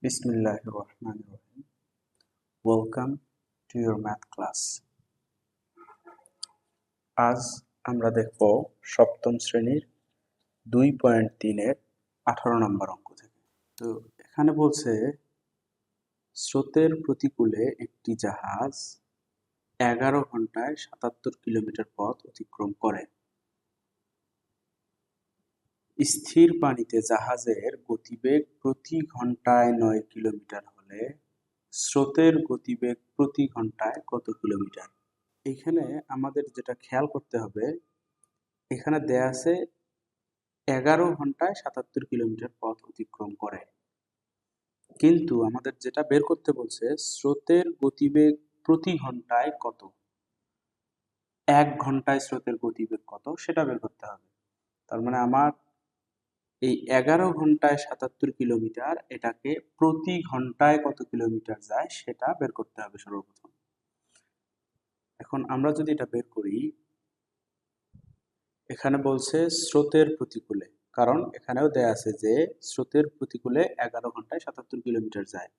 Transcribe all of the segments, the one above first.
Bismillahir Rahmanir Rahim. Welcome to your math class. আজ আমরা দেখব সপ্তম শ্রেণীর 2.3 এর 18 নম্বর অঙ্ক থেকে। তো এখানে বলছে স্রোতের প্রতিকূলে একটি জাহাজ 11 ঘন্টায় 77 কিলোমিটার পথ অতিক্রম করে। স্থির পানিতে জাহাজের গতিবেগ প্রতি ঘন্টায় 9 কিলোমিটার হলে স্রোতের গতিবেগ প্রতি ঘন্টায় কত কিলোমিটার? এখানে আমাদের যেটা খেয়াল করতে হবে, এখানে দেয়া আছে 11 ঘন্টায় 77 কিলোমিটার পথ অতিক্রম করে, কিন্তু আমাদের যেটা বের করতে বলছে স্রোতের গতিবেগ প্রতি ঘন্টায় কত, 1 ঘন্টায় স্রোতের গতিবেগ কত সেটা বের করতে হবে। তার মানে আমার এই 11 ঘন্টায় 77 কিলোমিটার, এটাকে প্রতি ঘন্টায় কত কিলোমিটার যায় সেটা বের করতে হবে সর্বপ্রথম। এখন আমরা যদি এটা বের করি, এখানে বলছে স্রোতের প্রতিকূলে, কারণ এখানেও দেয়া আছে যে স্রোতের প্রতিকূলে 11 ঘন্টায় 77 কিলোমিটার যায়।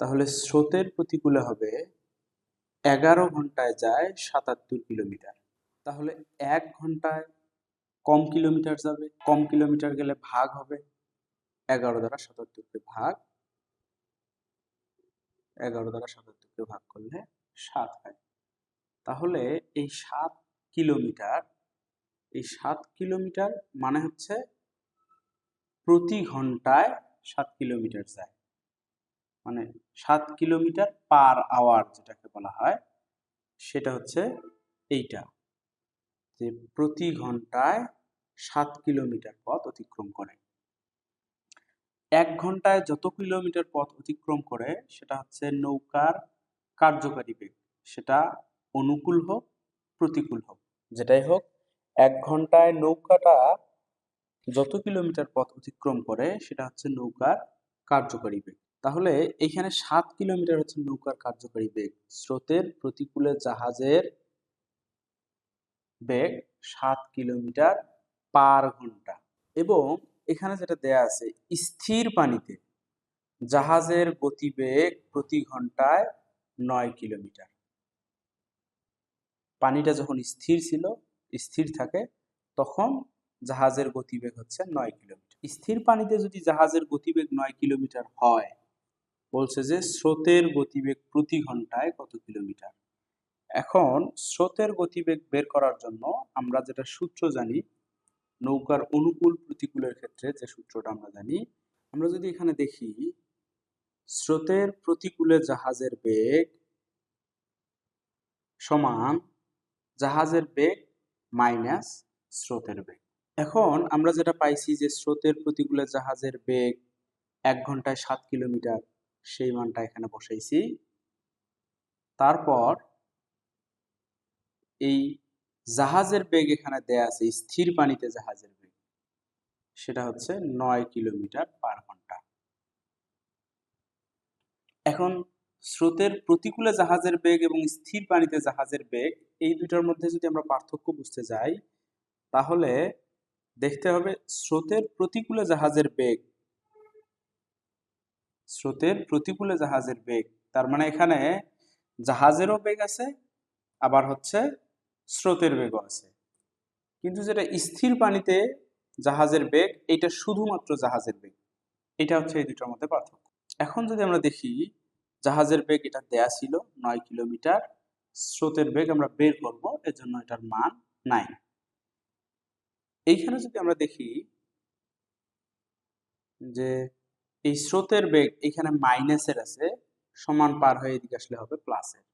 তাহলে স্রোতের প্রতিকূলে হবে 11 ঘন্টায় যায় 77 কিলোমিটার। তাহলে 1 ঘন্টায় কম কিলোমিটার যাবে, কম কিলোমিটার গেলে ভাগ হবে, 11 দ্বারা 77কে ভাগ, 11 দ্বারা 77কে ভাগ করলে 7 হয়। তাহলে এই 7 কিলোমিটার, এই 7 কিলোমিটার মানে হচ্ছে প্রতি ঘন্টায় 7 কিলোমিটার যায়, মানে 7 কিলোমিটার পার আওয়ার যেটাকে বলা হয়, সেটা হচ্ছে এইটা, যে প্রতি ঘন্টায় 7 কিলোমিটার পথ অতিক্রম করে। 1 ঘন্টায় যত কিলোমিটার পথ অতিক্রম করে সেটা হচ্ছে নৌকার কার্যকারী বেগ, সেটা অনুকূল হোক প্রতিকূল হোক, যেটাই হোক 1 ঘন্টায় নৌকাটা যত কিলোমিটার পথ অতিক্রম করে সেটা হচ্ছে নৌকার কার্যকারী বেগ। তাহলে এইখানে 7 কিলোমিটার হচ্ছে নৌকার কার্যকারী বেগ, স্রোতের প্রতিকূলে জাহাজের বেগ 7 কিলোমিটার পার ঘন্টা। এবং এখানে যেটা দেয়া আছে, স্থির পানিতে জাহাজের গতিবেগ প্রতি ঘন্টায় 9 কিলোমিটার। পানিটা যখন স্থির ছিল, স্থির থাকে, তখন জাহাজের গতিবেগ হচ্ছে 9 কিলোমিটার। স্থির পানিতে যদি জাহাজের গতিবেগ 9 কিলোমিটার হয়, বলছে যে স্রোতের গতিবেগ প্রতি ঘন্টায় কত কিলোমিটার। এখন স্রোতের গতিবেগ বের করার জন্য আমরা যেটা সূত্র জানি, নৌকার অনুকূল প্রতিকূলের ক্ষেত্রে যে সূত্রটা আমরা জানি, আমরা যদি এখানে দেখি স্রোতের প্রতিকূলে জাহাজের বেগ সমান জাহাজের বেগ মাইনাস স্রোতের বেগ। এখন আমরা যেটা পাইছি যে স্রোতের প্রতিকূলে জাহাজের বেগ 1 ঘন্টায় 7 কিলোমিটার, সেই মানটা এখানে বসাইছি। তারপর এই জাহাজের বেগ এখানে দেয়া আছে, স্থির পানিতে জাহাজের বেগ সেটা হচ্ছে 9 কিলোমিটার পার ঘন্টা। এখন স্রোতের প্রতিকূলে জাহাজের বেগ এবং স্থির পানিতে জাহাজের বেগ, এই দুটার মধ্যে যদি আমরা পার্থক্য বুঝতে যাই, তাহলে দেখতে হবে স্রোতের প্রতিকূলে জাহাজের বেগ, স্রোতের প্রতিকূলে জাহাজের বেগ, তার মানে এখানে জাহাজেরও বেগ আছে, আবার হচ্ছে স্রোতের বেগও আছে। কিন্তু যেটা স্থির পানিতে জাহাজের বেগ, এটা শুধুমাত্র জাহাজের বেগ, এটা হচ্ছে এই দুটার মধ্যে পার্থক্য। এখন যদি আমরা দেখি জাহাজের বেগ এটা দেয়া ছিল 9 কিলোমিটার, স্রোতের বেগ আমরা বের করব, এজন্য এটার মান 9। এইখানে যদি আমরা দেখি যে এই স্রোতের বেগ এখানে মাইনাসের আছে, সমান পার হয়ে এদিকে আসলে হবে প্লাসের।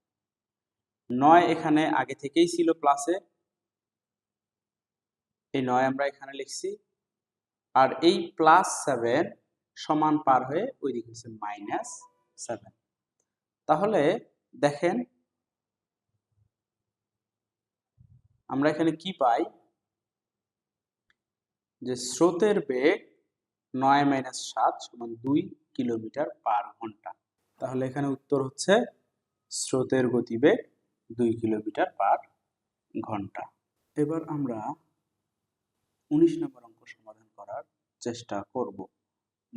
9 এখানে আগে থেকেই ছিল প্লাসের, এই 9 আমরা এখানে লিখছি, আর এই +7 সমান পার হয়ে ওইদিকে হচ্ছে -7। তাহলে দেখেন আমরা এখানে কি পাই, যে স্রোতের বেগ 9 - 7 = 2 কিলোমিটার পার ঘন্টা। তাহলে এখানে উত্তর হচ্ছে স্রোতের গতিবেগ 2 কিলোমিটার পার ঘন্টা। এবার আমরা 19 নম্বর অঙ্ক সমাধান করার চেষ্টা করব।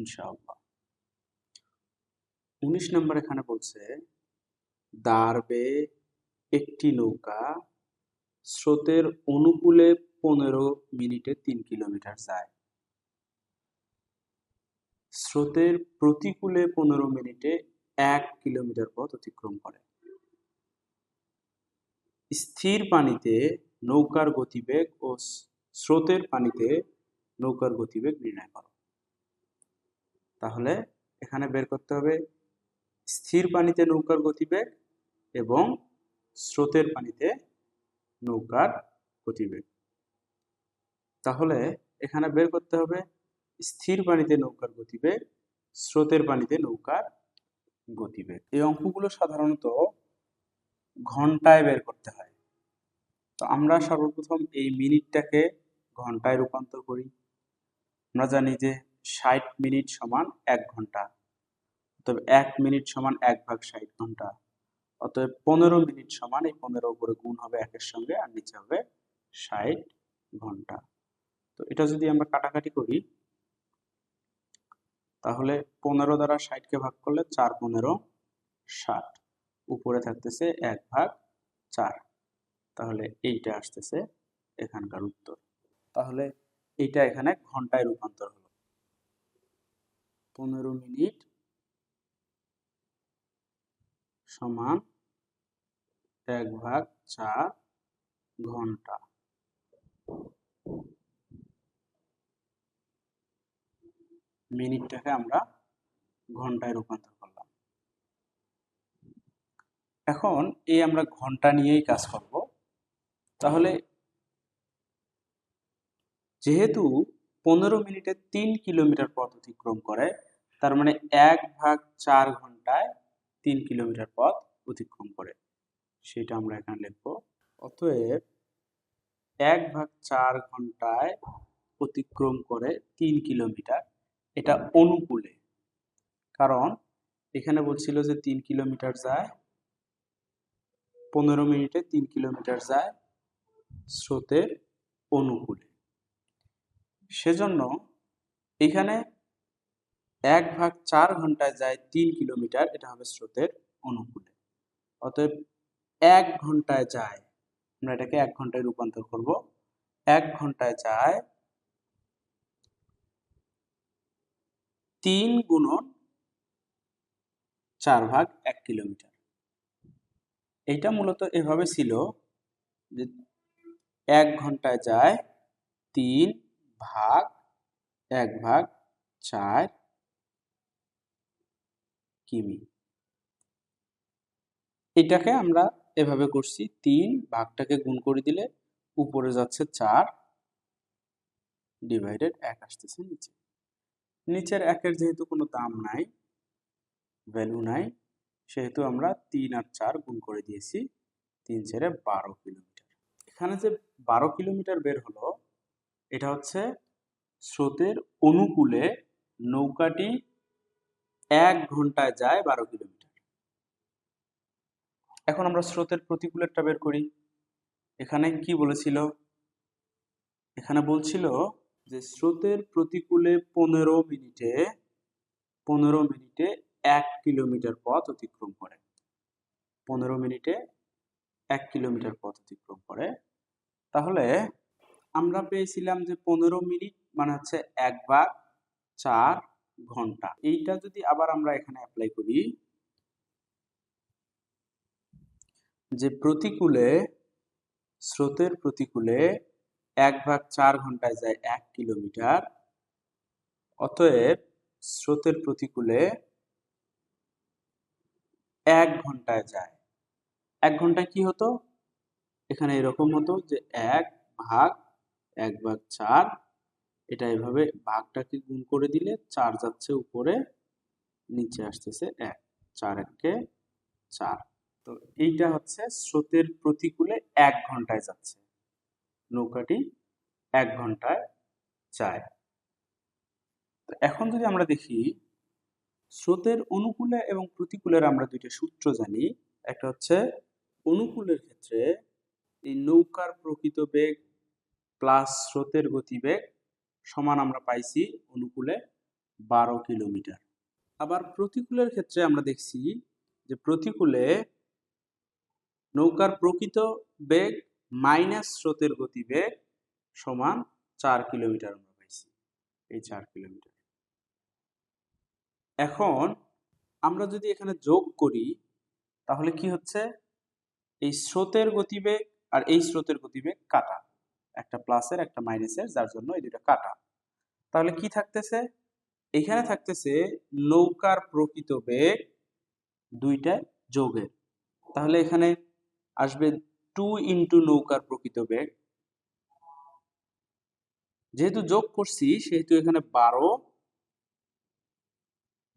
ইনশাআল্লাহ। 19 নম্বর এখানে বলছে দাঁড়বে একটি নৌকা স্রোতের অনুকূলে 15 মিনিটে 3 কিলোমিটার যায়, স্রোতের প্রতিকূলে 15 মিনিটে 1 কিলোমিটার পথ অতিক্রম করে। স্থির পানিতে নৌকার গতিবেগ ও স্রোতের পানিতে নৌকার গতিবেগ নির্ণয় করো। তাহলে এখানে বের করতে হবে স্থির পানিতে নৌকার গতিবেগ এবং স্রোতের পানিতে নৌকার গতিবেগ। তাহলে এখানে বের করতে হবে স্থির পানিতে নৌকার গতিবেগ, স্রোতের পানিতে নৌকার গতিবেগ। এই অঙ্কগুলো সাধারণত ঘন্টায় বের করতে হয়। তো আমরা সর্বপ্রথম এই মিনিটটাকে ঘন্টায় রূপান্তর করি। আমরা জানি যে 60 মিনিট সমান 1 ঘন্টা, অতএব 1 মিনিট সমান 1/60 ঘন্টা, অতএব 15 মিনিট সমান এই 15 উপরে গুণ হবে 1-এর সঙ্গে আর নিচে হবে 60 ঘন্টা। তো এটা যদি আমরা কাটাকাটি করি তাহলে 15 দ্বারা 60কে ভাগ করলে 4×15 60, উপরে থাকতেছে 1/4, তাহলে এইটা আসতেছে এখানকার উত্তর। তাহলে এইটা এখানে ঘন্টায় রূপান্তর হলো। 15 মিনিট সমান 1/4 ঘন্টা। মিনিটটাকে আমরা ঘন্টায় রূপান্তর করলাম। এখন এই আমরা ঘন্টা নিয়েই কাজ করব। তাহলে যেহেতু 15 মিনিটে 3 কিলোমিটার পথ অতিক্রম করে, তার মানে 1/4 ঘন্টায় 3 কিলোমিটার পথ অতিক্রম করে, সেটা আমরা এখানে লিখব। অতএব 1/4 ঘন্টায় অতিক্রম করে 3 কিলোমিটার, এটা অনুকূলে, কারণ এখানে বলছিল যে 3 কিলোমিটার যায়, 15 মিনিটে 3 কিলোমিটার যায় স্রোতের অনুকূলে। সেজন্য এখানে 1/4 ঘন্টায় যায় 3 কিলোমিটার, এটা হবে স্রোতের অনুকূলে। অতএব 1 ঘন্টায় যায়, আমরা এটাকে 1 ঘন্টায় রূপান্তর করব। 1 ঘন্টায় যায় 3 গুণন 4/1 কিলোমিটার। এইটা মূলত এভাবে ছিল যে 1 ঘন্টায় যায় 3/1/4 কিমি। এটাকে আমরা এভাবে করছি, 3 ভাগটাকে গুণ করে দিলে উপরে যাচ্ছে 4 ডিভাইডেড 1 আসতেছে নিচে। নিচের 1-এর যেহেতু কোনো দাম নাই, ভ্যালু নাই, সেহেতু আমরা 3 আর 4 গুণ করে দিয়েছি, 3×4 12 কিলোমিটার। এখানে যে 12 কিলোমিটার বের হলো, এটা হচ্ছে স্রোতের অনুকূলে নৌকাটি 1 ঘন্টায় যায় 12 কিলোমিটার। এখন আমরা স্রোতের প্রতিকূলেরটা বের করি। এখানে কি বলেছিল? এখানে বলছিল যে স্রোতের প্রতিকূলে 15 মিনিটে 1 কিলোমিটার পথ অতিক্রম করে। 15 মিনিটে 1 কিলোমিটার পথ অতিক্রম করে। তাহলে আমরা পেয়েছিলাম যে 15 মিনিট মানে হচ্ছে 1/4 ঘন্টা। এইটা যদি আবার আমরা এখানে অ্যাপ্লাই করি, যে প্রতিকূলে স্রোতের প্রতিকূলে 1/4 ঘন্টায় যায় 1 কিলোমিটার, অতএব স্রোতের প্রতিকূলে 1 ঘন্টায় যায়। 1 ঘন্টায় কি হতো? এখানে এরকম হতো যে 1/1/4, এটা এভাবে ভাগটাকে গুণ করে দিলে 4 যাচ্ছে উপরে, নিচে আসতেছে 1, 4×1 4। তো এইটা হচ্ছে স্রোতের প্রতিকূলে 1 ঘন্টায় যাচ্ছে, নৌকাটি 1 ঘন্টায় যায়। তো এখন যদি আমরা দেখি স্রোতের অনুকূলে এবং প্রতিকূলের আমরা দুইটা সূত্র জানি। একটা হচ্ছে অনুকূলের ক্ষেত্রে এই নৌকার প্রকৃত বেগ প্লাস স্রোতের গতিবেগ সমান আমরা পাইছি অনুকূলে, 12 কিলোমিটার। আবার প্রতিকূলের ক্ষেত্রে আমরা দেখছি যে প্রতিকূলে নৌকার প্রকৃত বেগ মাইনাস স্রোতের গতিবেগ সমান 4 কিলোমিটার আমরা পাইছি, এই 4 কিলোমিটার। এখন আমরা যদি এখানে যোগ করি তাহলে কি হচ্ছে, এই স্রোতের গতিবেগ আর এই স্রোতের গতিবেগ কাটা, একটা প্লাসের একটা মাইনাসের, যার জন্য এই দুটো কাটা। তাহলে কি থাকতেছে, এখানে থাকতেছে নৌকার প্রকৃত বেগ দুইটা যোগের, তাহলে এখানে আসবে 2 ইন্টু নৌকার প্রকৃত বেগ। যেহেতু যোগ করছি সেহেতু এখানে 12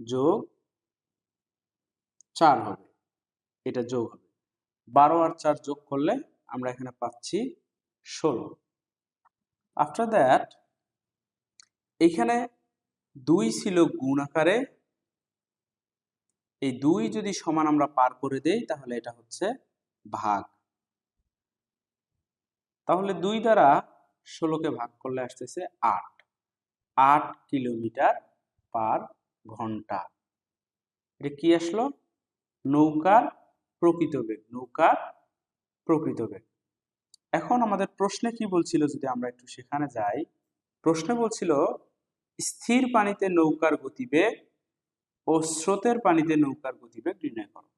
যোগ 4 হবে, এটা যোগ হবে। 12 আর 4 যোগ করলে আমরা এখানে পাচ্ছি 16। আফটার দ্যাট এইখানে 2 ছিল গুণ আকারে, এই 2 যদি সমান আমরা পার করে দেই তাহলে এটা হচ্ছে ভাগ। তাহলে 2 দ্বারা 16কে ভাগ করলে আসতেছে 8, 8 কিলোমিটার পার ঘন্টা। এটা কি আসলো, নৌকার প্রকৃত বেগ, নৌকার প্রকৃত বেগ। এখন আমাদের প্রশ্নে কি বলছিল, যদি আমরা একটু সেখানে যাই, প্রশ্নে বলছিল স্থির পানিতে নৌকার গতিবেগ ও স্রোতের পানিতে নৌকার গতিবেগ নির্ণয় করো।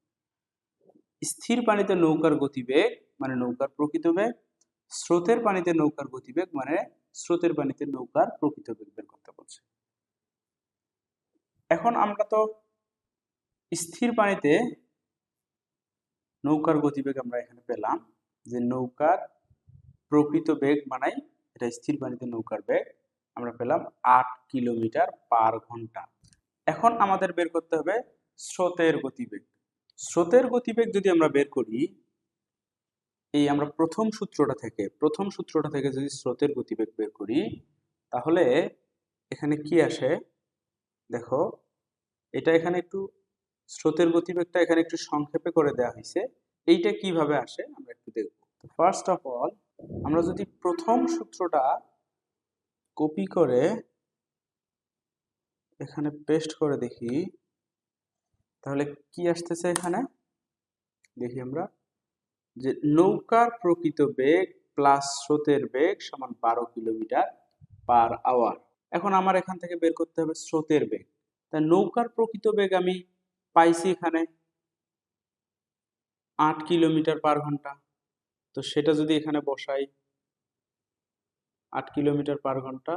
স্থির পানিতে নৌকার গতিবেগ মানে নৌকার প্রকৃত বেগ, স্রোতের পানিতে নৌকার গতিবেগ মানে স্রোতের পানিতে নৌকার প্রকৃত বেগ বের করতে বলছে। এখন আমরা তো স্থির পানিতে নৌকার গতিবেগ আমরা এখানে পেলাম যে নৌকার প্রকৃত বেগ মানাই এটা স্থির পানিতে নৌকার বেগ আমরা পেলাম 8 কিলোমিটার পার ঘন্টা। এখন আমাদের বের করতে হবে স্রোতের গতিবেগ। স্রোতের গতিবেগ যদি আমরা বের করি, এই আমরা প্রথম সূত্রটা থেকে যদি স্রোতের গতিবেগ বের করি তাহলে এখানে কি আসে দেখো, এটা এখানে একটু স্রোতের গতিবেগটা এখানে একটু সংক্ষেপে করে দেওয়া হয়েছে, এইটা কিভাবে আসে আমরা একটু দেখব। ফার্স্ট অফ অল আমরা যদি প্রথম সূত্রটা কপি করে এখানে পেস্ট করে দেখি তাহলে কি আসতেছে, এখানে দেখি আমরা যে নৌকার প্রকৃত বেগ প্লাস স্রোতের বেগ সমান 12 কিলোমিটার পার আওয়ার। এখন আমার এখান থেকে বের করতে হবে স্রোতের বেগ। তাই নৌকার প্রকৃত বেগ আমি পাইছি এখানে 8 কিলোমিটার পার ঘন্টা, তো সেটা যদি এখানে বসাই 8 কিলোমিটার পার ঘন্টা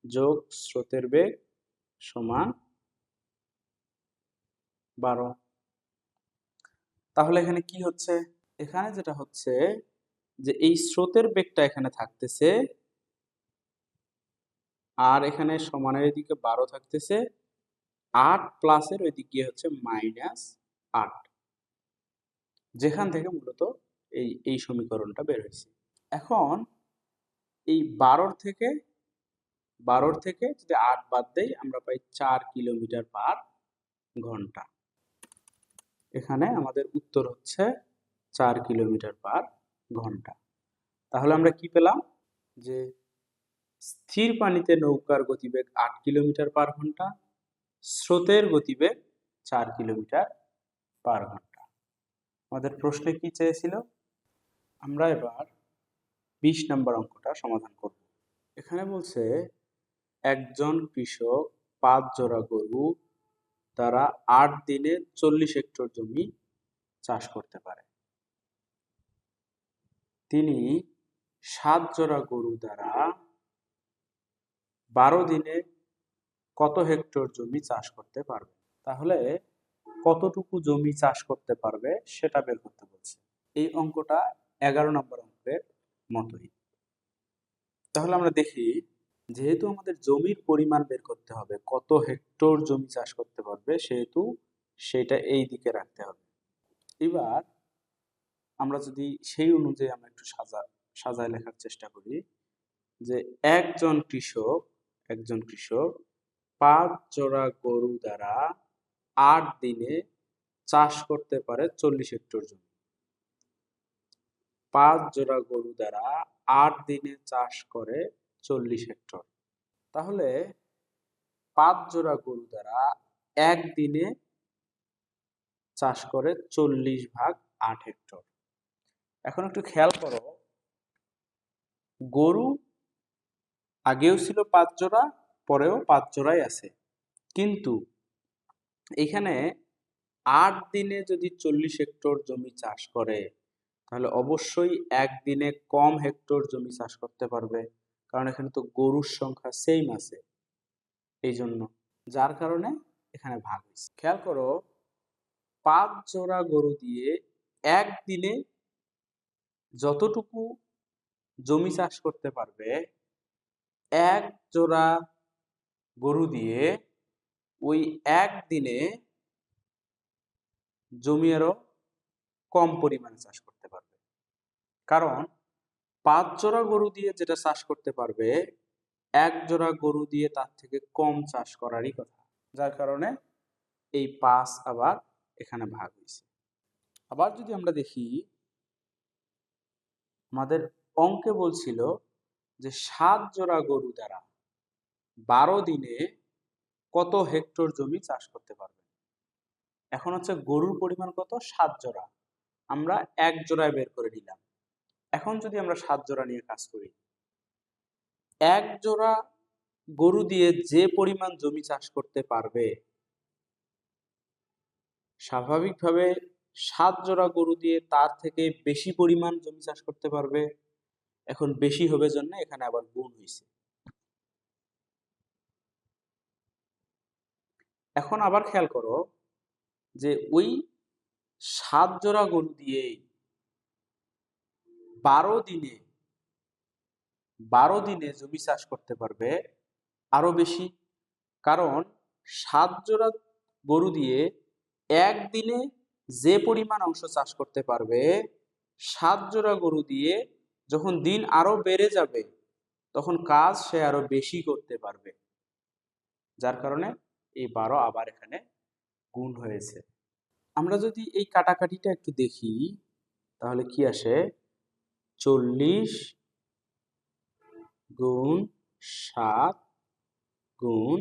যোগ স্রোতের বেগ সমান 12। তাহলে এখানে কি হচ্ছে, এখানে যেটা হচ্ছে যে এই স্রোতের বেগটা এখানে থাকতেছে আর এখানে সমানের দিকে 12 থাকতেছে, 8 প্লাসের ওই দিক গিয়ে হচ্ছে -8, যেখান থেকে মূলত এই সমীকরণটা বের হয়েছে। এখন এই 12 থেকে যদি 8 বাদ দেই আমরা পাই 4 কিলোমিটার পার ঘন্টা। এখানে আমাদের উত্তর হচ্ছে 4 কিলোমিটার পার ঘন্টা। তাহলে আমরা কি পেলাম যে স্থির পানিতে নৌকার গতিবেগ 8 কিলোমিটার পার ঘন্টা, স্রোতের গতিবেগ 4 কিলোমিটার পার ঘন্টা। আমাদের প্রশ্নে কি চেয়েছিল, আমরা এবার 20 নম্বর অঙ্কটা সমাধান করব। এখানে বলছে একজন কৃষক 5 জোড়া গরু দ্বারা 8 দিনে 40 হেক্টর জমি চাষ করতে পারে। তিনি 7 জোড়া গরু দ্বারা 12 দিনে কত হেক্টর জমি চাষ করতে পারবে। তাহলে কতটুকু জমি চাষ করতে পারবে সেটা বের করতে বলছে। এই অঙ্কটা 11 নম্বর অঙ্কের মতোই। তাহলে আমরা দেখি, যেহেতু আমাদের জমির পরিমাণ বের করতে হবে, কত হেক্টর জমি চাষ করতে পারবে, সেহেতু সেটা এই দিকে রাখতে হবে। এবার আমরা যদি সেই অনুযায়ী আমরা একটু সাজায় লেখার চেষ্টা করি যে একজন কৃষক 5 জোড়া গরু দ্বারা 8 দিনে চাষ করতে পারে 40 হেক্টর জমি। 5 জোড়া গরু দ্বারা 8 দিনে চাষ করে 40 হেক্টর। তাহলে 5 জোড়া গরু দ্বারা একদিনে চাষ করে 40/8 হেক্টর। এখন একটু খেয়াল করো, গরু আগেও ছিল 5 জোড়া, পরেও 5 জোড়াই আছে, কিন্তু এখানে 8 দিনে যদি 40 হেক্টর জমি চাষ করে তাহলে অবশ্যই একদিনে কম হেক্টর জমি চাষ করতে পারবে, কারণ এখানে তো গরুর সংখ্যা সেম আছে, এই জন্য, যার কারণে এখানে ভাগ হয়েছে। খেয়াল করো, 5 জোড়া গরু দিয়ে একদিনে যতটুকু জমি চাষ করতে পারবে, 1 জোড়া গরু দিয়ে ওই একদিনে জমি আরো কম পরিমাণে চাষ করতে পারবে, কারণ 5 জোড়া গরু দিয়ে যেটা চাষ করতে পারবে 1 জোড়া গরু দিয়ে তার থেকে কম চাষ করারই কথা, যার কারণে এই 5 আবার এখানে ভাগ হয়েছে। আবার যদি আমরা দেখি, আমাদের অঙ্কে বলছিল যে 7 জোড়া গরু দ্বারা 12 দিনে কত হেক্টর জমি চাষ করতে পারবে। এখন হচ্ছে গরুর পরিমাণ কত, 7 জোড়া, আমরা 1 জোড়ায় বের করে নিলাম। এখন যদি আমরা 7 জোড়া নিয়ে কাজ করি, 1 জোড়া গরু দিয়ে যে পরিমাণ জমি চাষ করতে পারবে, স্বাভাবিকভাবে 7 জোড়া গরু দিয়ে তার থেকে বেশি পরিমাণ জমি চাষ করতে পারবে। এখন বেশি হবে জন্য এখানে আবার গুণ হয়েছে। এখন আবার খেয়াল করো যে ওই 7 জোড়া গরু দিয়ে 12 দিনে 12 দিনে জমি চাষ করতে পারবে আরো বেশি, কারণ 7 জোড়া গরু দিয়ে একদিনে যে পরিমাণ অংশ চাষ করতে পারবে, 7 জোড়া গরু দিয়ে যখন দিন আরো বেড়ে যাবে তখন কাজ সে আরো বেশি করতে পারবে, যার কারণে এই 12 আবার এখানে গুণ হয়েছে। আমরা যদি এই কাটাকাটিটা একটু দেখি তাহলে কি আসে, 40 গুণ 7 গুণ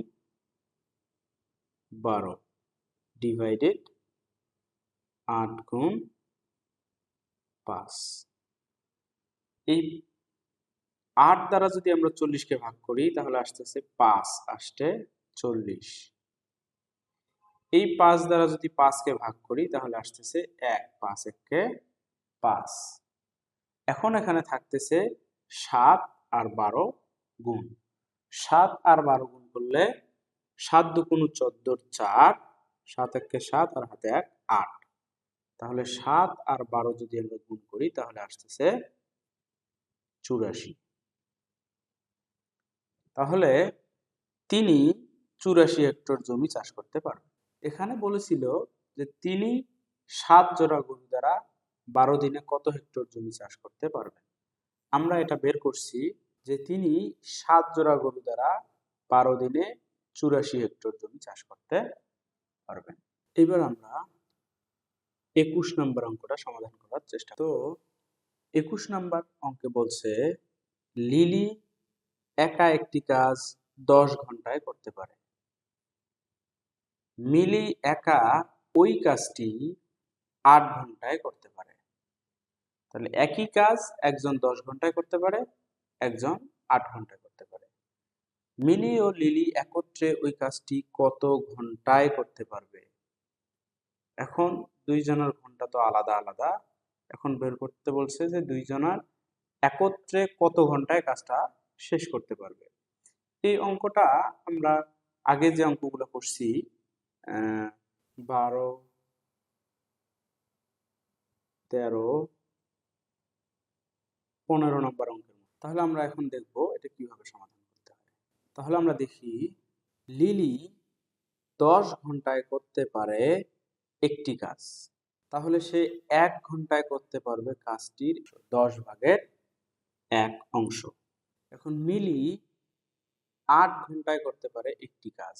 12 ডিভাইডেড 8 গুণ 5। এই 8 দ্বারা যদি আমরা 40-কে ভাগ করি তাহলে আসতেছে 5 আসতে 40। এই 5 দ্বারা যদি 5-কে ভাগ করি তাহলে আসতেছে 1, 5 1-কে 5। এখন এখানে থাকতেছে 7 আর 12 গুণ। 7 আর 12 গুণ করলে 7 দুগুণ 14 4, 7 1-কে 7 আর হাতে 1 8। তাহলে 7 আর 12 যদি আমরা গুণ করি তাহলে আসতেছে 84। তাহলে তিনি 84 হেক্টর জমি চাষ করতে পারবেন। এখানে বলেছিল যে তিনি 7 জোড়া গরু দ্বারা 12 দিনে কত হেক্টর জমি চাষ করতে পারবেন। আমরা এটা বের করছি যে তিনি 7 জোড়া গরু দ্বারা 12 দিনে 84 হেক্টর জমি চাষ করতে পারবেন। এবার আমরা 21 নম্বর অঙ্কটা সমাধান করার চেষ্টা। তো 21 নম্বর অঙ্কে বলছে লিলি একা একটি কাজ 10 ঘন্টায় করতে পারে। মিলি একা ওই কাজটি 8 ঘন্টায় করতে পারে। তাহলে একই কাজ একজন 10 ঘন্টায় করতে পারে, একজন 8 ঘন্টায় করতে পারে। মিলি ও লিলি একত্রে ওই কাজটি কত ঘন্টায় করতে পারবে? এখন দুইজনের ঘন্টা তো আলাদা আলাদা, এখন বের করতে বলছে যে দুইজনের একত্রে কত ঘন্টায় কাজটা শেষ করতে পারবে। এই অঙ্কটা আমরা আগে যে অঙ্কগুলো করছি 12, 13, 15 নম্বর অঙ্কের মতো। তাহলে আমরা এখন দেখব এটা কিভাবে সমাধান করতে হয়। তাহলে আমরা দেখি, লিলি 10 ঘন্টায় করতে পারে একটি কাজ, তাহলে সে 1 ঘন্টায় করতে পারবে কাজটির 10 ভাগের 1 অংশ। এখন মিলি 8 ঘন্টায় করতে পারে একটি কাজ,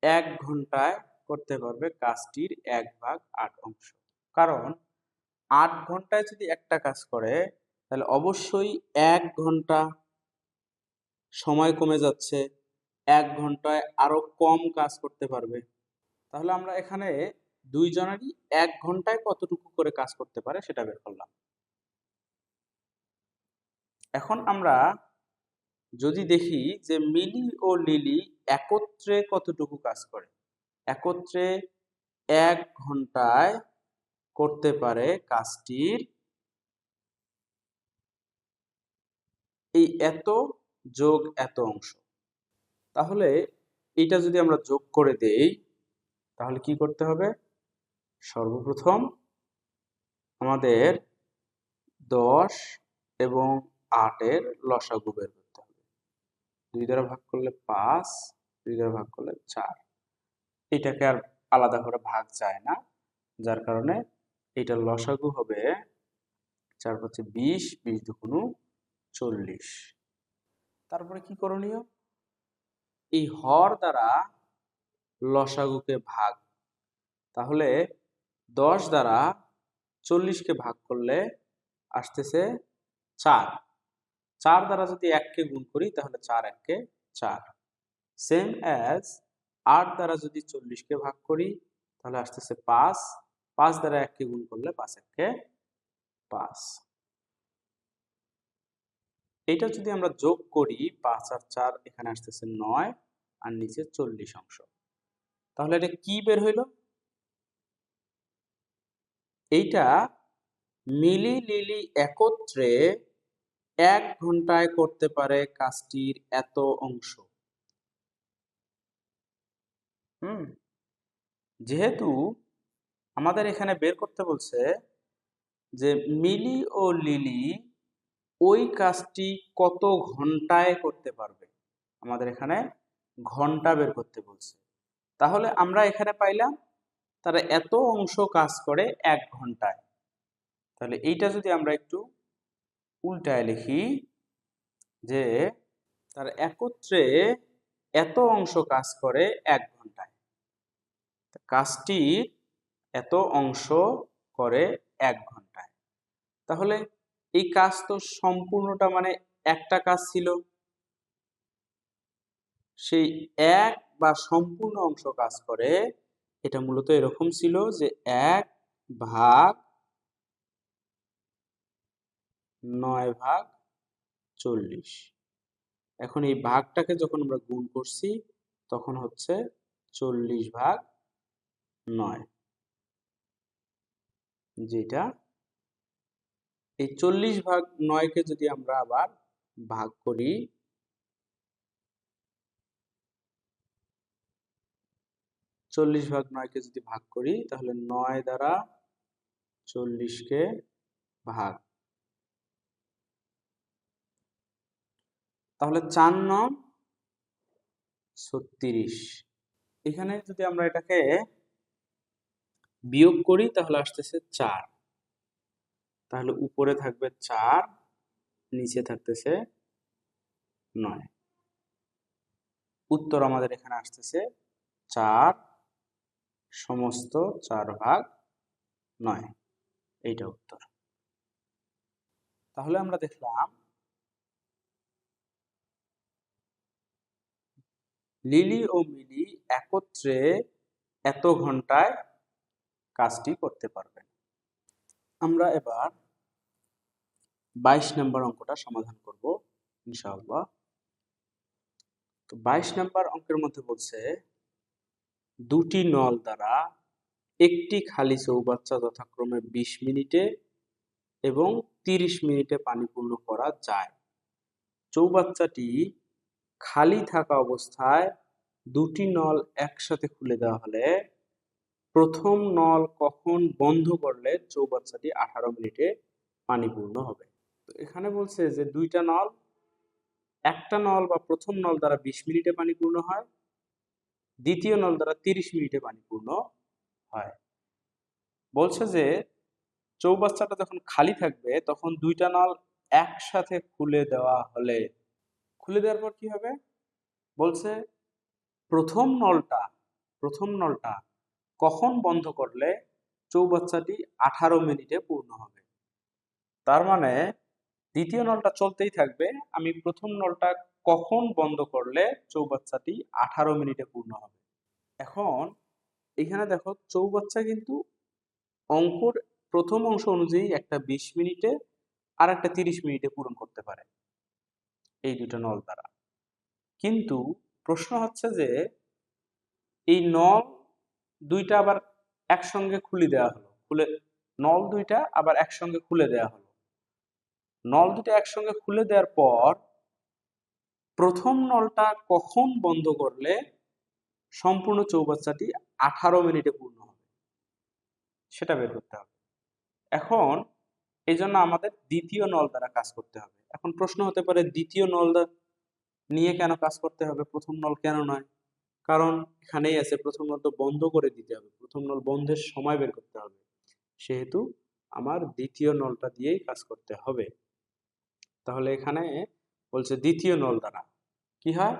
1 ঘন্টায় করতে পারবে কাজটির 1 ভাগ 8 অংশ। কারণ 8 ঘন্টায় যদি একটা কাজ করে তাহলে অবশ্যই 1 ঘন্টা সময় কমে যাচ্ছে, 1 ঘন্টায় আরো কম কাজ করতে পারবে। তাহলে আমরা এখানে দুইজনেরই 1 ঘন্টায় কতটুকু করে কাজ করতে পারে সেটা বের করলাম। এখন আমরা যদি দেখি যে মিলি ও লিলি একত্রে কতটুকু কাজ করে। একত্রে 1 ঘন্টায় করতে পারে কাজটির এই এত যোগ এত অংশ। তাহলে এটা যদি আমরা যোগ করে দেই তাহলে কি করতে হবে? সর্বপ্রথম আমাদের 10 এবং 8 এর লসাগু বের করতে হবে। 2 দ্বারা ভাগ করলে 5, 2 দ্বারা ভাগ করলে 4। এটাকে আর আলাদা করে ভাগ যায় না, যার কারণে এটার লসাগু হবে 4 5 20, 20 দুগুণ 40। তারপরে কি করণীয়? এই হর দ্বারা লসাগুকে ভাগ। তাহলে 10 দ্বারা 40কে ভাগ করলে আসতেছে 4। 4 দ্বারা যদি 1 কে গুণ করি তাহলে 4 1 কে 4। সেম অ্যাজ 8 দ্বারা যদি 40কে ভাগ করি তাহলে আসতেছে 5। 5 দ্বারা 1 কে গুণ করলে 5 1 কে 5। এইটা যদি আমরা যোগ করি 5 আর 4 এখানে আসতেছে 9 আর নিচে 40 অংশ। তাহলে এটা কি বের হইল? এইটা মিলি লিলি একত্রে 1 ঘন্টায় করতে পারে কাজটির এত অংশ। যেহেতু আমাদের এখানে বের করতে বলছে যে মিলি ও লিলি ওই কাজটি কত ঘন্টায় করতে পারবে, আমাদের এখানে ঘন্টা বের করতে বলছে। তাহলে আমরা এখানে পাইলাম তারা এত অংশ কাজ করে 1 ঘন্টায়। তাহলে এইটা যদি আমরা একটু উল্টায় লিখি যে তারা একত্রে এত অংশ কাজ করে 1 ঘন্টায়। কাজটির এত অংশ করে 1 ঘন্টায়। তাহলে এই কাজ তো সম্পূর্ণটা মানে একটা কাজ ছিল, সেই এক বা সম্পূর্ণ অংশ কাজ করে এটা মূলত এরকম ছিল যে 1 ভাগ 9 ভাগ 40। এখন এই ভাগটাকে যখন আমরা গুণ করছি তখন হচ্ছে 40 ভাগ 9, যেটা এই 40 ভাগ 9 কে যদি আমরা আবার ভাগ করি 40 ভাগ 9 কে যদি ভাগ করি তাহলে 9 দ্বারা 40 কে ভাগ, তাহলে 4 9 36। এখানে যদি আমরা এটাকে বিয়োগ করি তাহলে আসতেছে 4। তাহলে উপরে থাকবে 4, নিচে থাকতেছে 9। উত্তর আমাদের এখানে আসতেছে 4 সমস্ত 4 ভাগ 9। এইটা উত্তর। তাহলে আমরা দেখলাম লিলি ও মিলি একত্রে এত ঘন্টায় কাজটি করতে পারবেন। আমরা এবার 22 নম্বর অঙ্কটা সমাধান করব ইনশাআল্লাহ। তো 22 নম্বর অঙ্কের মধ্যে বলছে দুটি নল দ্বারা একটি খালি চৌবাচ্চা যথাক্রমে 20 মিনিটে এবং 30 মিনিটে পানি পূর্ণ করা যায়। চৌবাচ্চাটি খালি থাকা অবস্থায় দুটি নল একসাথে খুলে দেওয়া হলে প্রথম নল কখন বন্ধ করলে চৌবাচ্চাটি 18 মিনিটে পানি পূর্ণ হবে। তো এখানে বলছে যে দুইটা নল, একটা নল বা প্রথম নল দ্বারা 20 মিনিটে পানি পূর্ণ হয়, দ্বিতীয় নল দ্বারা 30 মিনিটে পানি পূর্ণ হয়। বলছে যে চৌবাচ্চাটা যখন খালি থাকবে তখন দুইটা নল একসাথে খুলে দেওয়া হলে, খুলে দেওয়ার পর কি হবে? বলছে প্রথম নলটা কখন বন্ধ করলে চৌবাচ্চাটি 18 মিনিটে পূর্ণ হবে। তার মানে দ্বিতীয় নলটা চলতেই থাকবে, আমি প্রথম নলটা কখন বন্ধ করলে চৌবাচ্চাটি 18 মিনিটে পূর্ণ হবে। এখন এখানে দেখো চৌবাচ্চা কিন্তু অঙ্কর প্রথম অংশ অনুযায়ী একটা 20 মিনিটে আর একটা 30 মিনিটে পূরণ করতে পারে এই দুটো নল দ্বারা। কিন্তু প্রশ্ন হচ্ছে যে এই নল দুইটা আবার একসঙ্গে খুলে দেওয়া হলো, নল দুইটা আবার একসঙ্গে খুলে দেওয়া হলো। নল দুটো একসঙ্গে খুলে দেওয়ার পর প্রথম নলটা কখন বন্ধ করলে সম্পূর্ণ চৌবাচ্চাটি 18 মিনিটে পূর্ণ হবে সেটা বের করতে হবে। এখন এই জন্য আমাদের দ্বিতীয় নল দ্বারা কাজ করতে হবে। এখন প্রশ্ন হতে পারে দ্বিতীয় নল নিয়ে কেন কাজ করতে হবে, প্রথম নল কেন নয়? কারণ এখানেই আছে প্রথম নল তো বন্ধ করে দিতে হবে, প্রথম নল বন্ধের সময় বের করতে হবে, সেহেতু আমার দ্বিতীয় নলটা দিয়েই কাজ করতে হবে। তাহলে এখানে বলছে দ্বিতীয় নল দ্বারা কি হয়,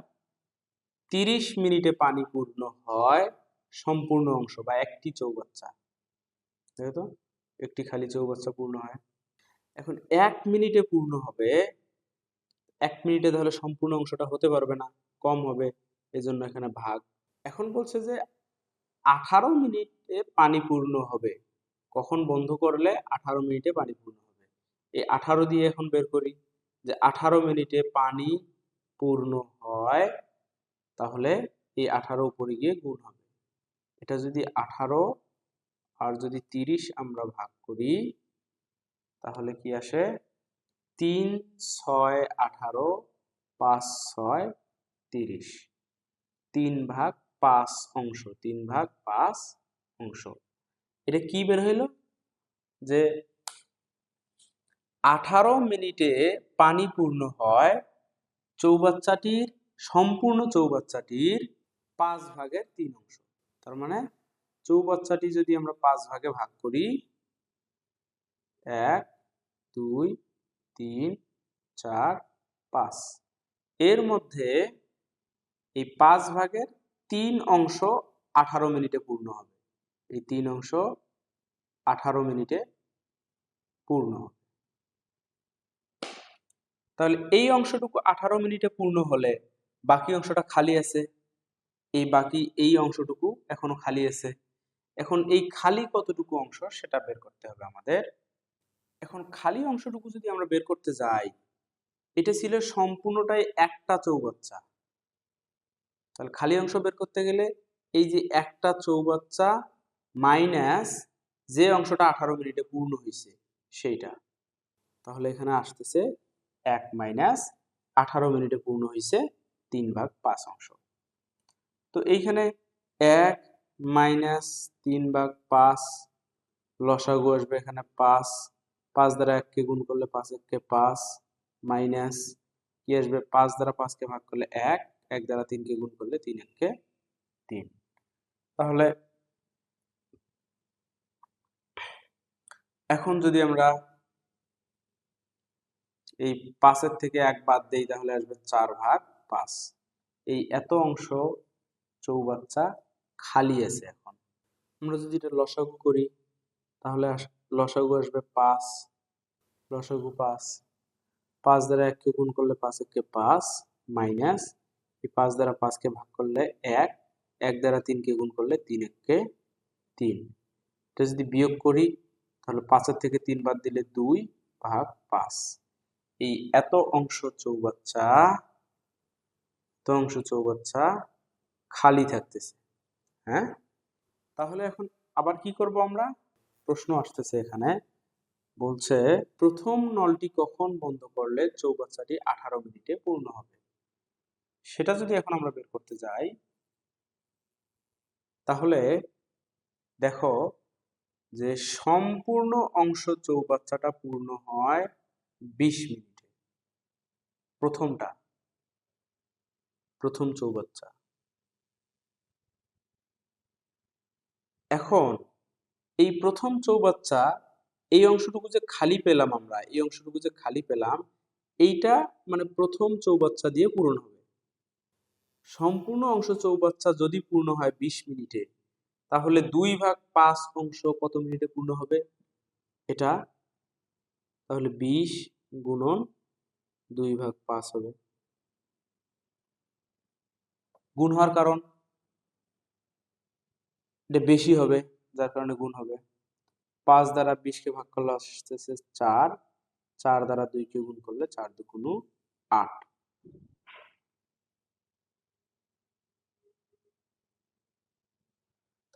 30 মিনিটে পানি পূর্ণ হয় সম্পূর্ণ অংশ বা একটি চৌবাচ্চা, তাই তো একটি খালি চৌবাচ্চা পূর্ণ হয়। এখন 1 মিনিটে পূর্ণ হবে, 1 মিনিটে তাহলে সম্পূর্ণ অংশটা হতে পারবে না, কম হবে, এজন্য এখানে ভাগ। এখন বলছে যে 18 মিনিটে পানি পূর্ণ হবে, কখন বন্ধ করলে 18 মিনিটে পানি পূর্ণ হবে। এই 18 দিয়ে এখন বের করি যে 18 মিনিটে পানি পূর্ণ হয়, তাহলে এই 18 উপরে গিয়ে গুণ হবে। এটা যদি 18 আর যদি 30 আমরা ভাগ করি তাহলে কি আসে, 3 6 18 5 6 30, 3 ভাগ 5 অংশ, 3 ভাগ 5 অংশ। এটা কি বের হইলো যে 18 মিনিটে পানি পূর্ণ হয় চৌবাচ্চাটির, সম্পূর্ণ চৌবাচ্চাটির 5 ভাগের 3 অংশ। তার মানে চৌবাচ্চাটি যদি আমরা 5 ভাগে ভাগ করি, 1 2 3 4 5, এর মধ্যে এই 5 ভাগের 3 অংশ 18 মিনিটে পূর্ণ হবে, এই 3 অংশ 18 মিনিটে পূর্ণ হবে। তাহলে এই অংশটুকু 18 মিনিটে পূর্ণ হলে বাকি অংশটা খালি আছে, এই অংশটুকু এখনো খালি আছে। এখন এই খালি কতটুকু অংশ সেটা বের করতে হবে আমাদের। এখন খালি অংশটুকু যদি আমরা বের করতে যাই, এটা ছিল সম্পূর্ণটাই একটা চৌবাচ্চা, তাহলে খালি অংশ বের করতে গেলে এই যে একটা চৌবাচ্চা মাইনাস যে অংশটা 18 মিনিটে পূর্ণ হয়েছে সেইটা, তাহলে এখানে আসতেছে 1 মাইনাস 18 মিনিটে পূর্ণ হয়েছে 3 ভাগ 5 অংশ। তো এইখানে 1 মাইনাস 3 ভাগ 5, লসাগু আসবে এখানে 5, 5 দ্বারা 1 কে গুণ করলে 5 1 কে 5, মাইনাস কি আসবে, 5 দ্বারা 5 কে ভাগ করলে 1, 1 দ্বারা 3 কে গুণ করলে 3 1 কে 3। তাহলে এখন যদি আমরা এই 5 এর থেকে 1 বাদ দেই তাহলে আসবে 4 ভাগ 5। এই এত অংশ চৌবাচ্চা খালি আছে। এখন আমরা যদি এটা লসাগু করি তাহলে লসাগু আসবে 5, লসাগু 5, 5 দ্বারা 1 কে গুণ করলে 5 1 কে 5, মাইনাস এই 5 দ্বারা 5 কে ভাগ করলে 1, 1 দ্বারা 3 কে গুণ করলে 3 1 কে 3। এটা যদি বিয়োগ করি তাহলে 5 এর থেকে 3 বাদ দিলে 2 ভাগ 5। এই এত অংশ চৌবাচ্চা খালি থাকতেছে। হ্যাঁ, তাহলে এখন আবার কি করব আমরা, প্রশ্ন আসতেছে এখানে, বলছে প্রথম নলটি কখন বন্ধ করলে চৌবাচ্চাটি 18 মিনিটে পূর্ণ হবে। সেটা যদি এখন আমরা বের করতে যাই তাহলে দেখো যে সম্পূর্ণ অংশ চৌবাচ্চাটা পূর্ণ হয় 20 মিনিটে, প্রথম চৌবাচ্চা। এখন এই প্রথম চৌবাচ্চা এই অংশটুকু যে খালি পেলাম আমরা, এই অংশটুকু যে খালি পেলাম, এইটা মানে প্রথম চৌবাচ্চা দিয়ে পূরণ হবে। সম্পূর্ণ অংশ চৌবাচ্চা যদি পূর্ণ হয় 20 মিনিটে, তাহলে 2 ভাগ 5 অংশ কত মিনিটে পূর্ণ হবে এটা, তাহলে 20 গুণন 2 ভাগ 5 হবে। গুণ হওয়ার কারণ এটা বেশি হবে, যার কারণে গুণ হবে। 5 দ্বারা 20 কে ভাগ করলে আসতেছে 4, 4 দ্বারা 2 কে গুণ করলে 4 দুগুণ 8।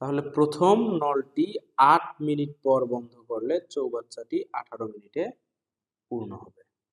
তাহলে প্রথম নলটি 8 মিনিট পর বন্ধ করলে চৌবাচ্চাটি 18 মিনিটে পূর্ণ হবে।